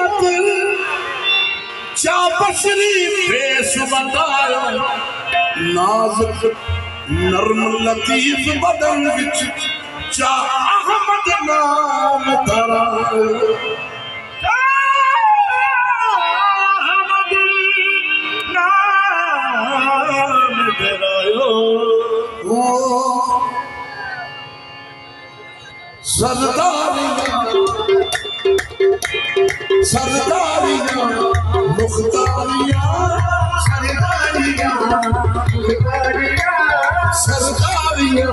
खातिर चा बशरी फेस बताया नाजुक नरम लतीफ बदन विच चा अहमद नाम धरायो सरदारियां सरदारियां मुख्तारियां सरदारियां सरदारियां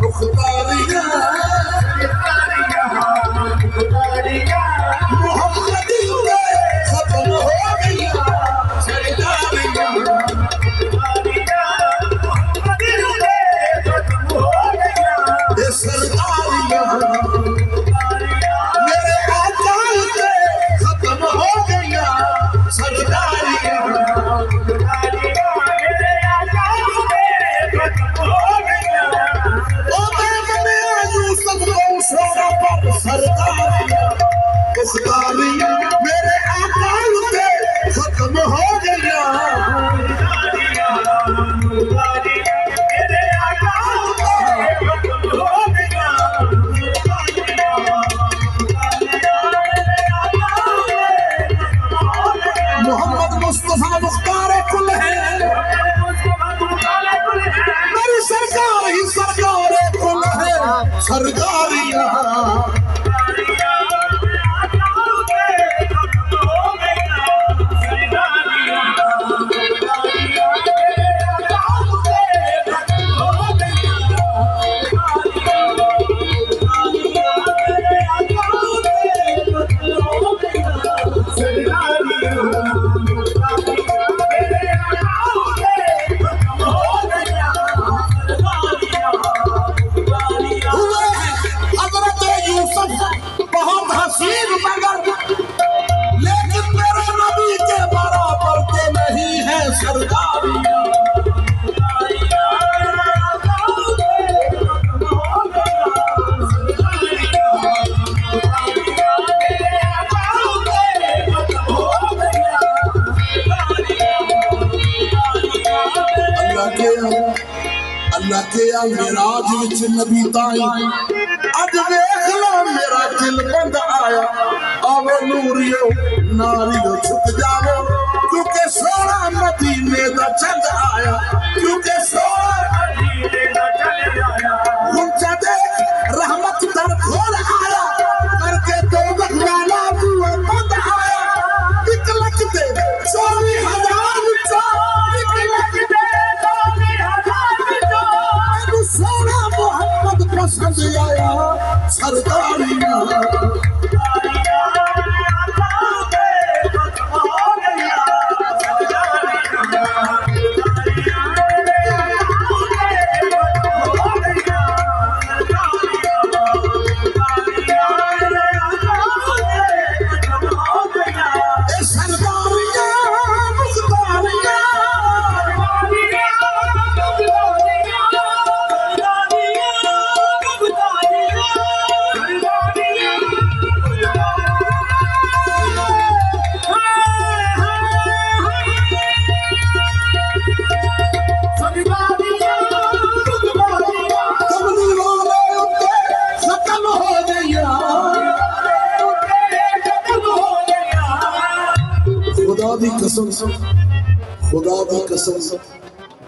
मुख्तारियां मोहम्मद खत्म हो गया सरदारियां सरदारियां मेरे आकाल पे खत्म हो गया सरदारियां मेरे आकाल पे खत्म हो गया ओ मैं यूसुफ को सोना पर सरदारियां मुख्तारियां मेरे आकाल पे खत्म हो गया मोहम्मद मुस्तफा मुख्तार कुल है मेरी सरकार ही सरकार कुल है सरदारियां अल्लाह के मेराज विच नबी ताई अज देख लो मेरा दिल बंद आया आवो नूरियो नारियो छुप जावो क्योंकि सोना मदीने दा चंद आया क्योंकि सोना मदीने दा चंद आया हुंचा देख रहमत दर खोल आया करके तो बखवाला बुआ बंद आया एक लख दे 24,000 एक लख दे 24,000 सोना मोहम्मद पसंद आया सरदारियां खुदा दी कसम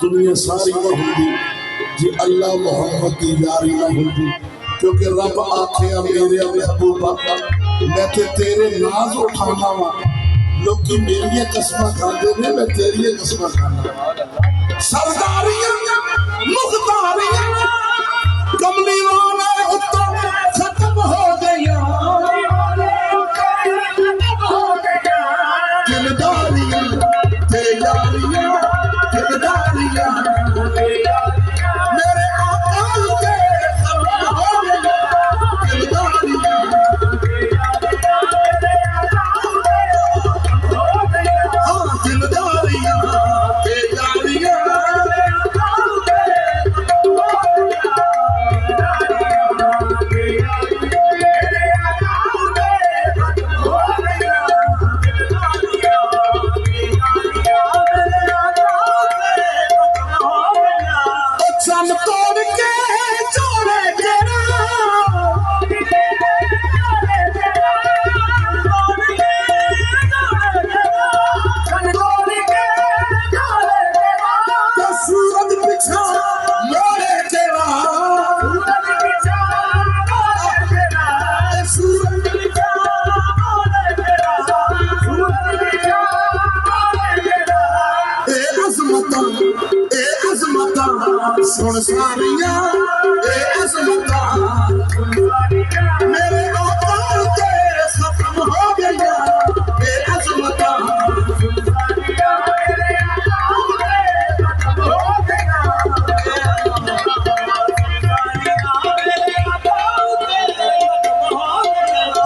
दुनिया सारी ना होंगी जी अल्लाह मोहम्मद की यारी ना होंगी क्योंकि रब आखे मेरे महबूबा मैं ते तेरे नाज उठाना वा लोग मेरी कसम खाते ने मैं तेरी कसम खाना सरदारियां मुख्तारियां कमली वाले उत्तर खत्म हो गया दिलदारियां तेयारियां दिलदारियां मेरे आकाल के खत्म हो गया दिलदारियां हाँ दिलदारियां तेयारियां सुन सारिया ए अज़मता मेरे औकात के खत्म हो गया ए अज़मता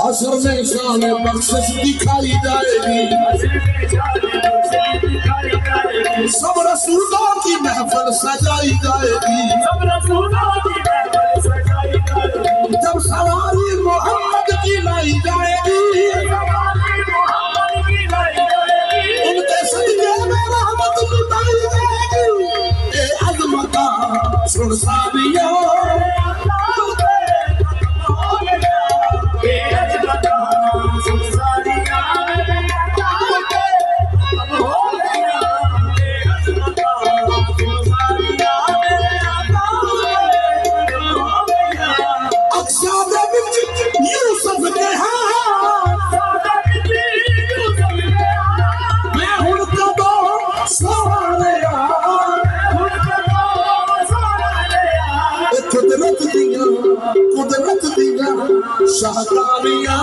हशर में शान बख्शिश दिखाई जाएगी सब रसूलों की महफिल सजाई जाएगी जब सवारी मोहम्मद की लाई जाएगी उनके सदके में रहमत लुटाई जाएगी ए अज़मता सुन सारिया कुदरत दिया शाहकारिया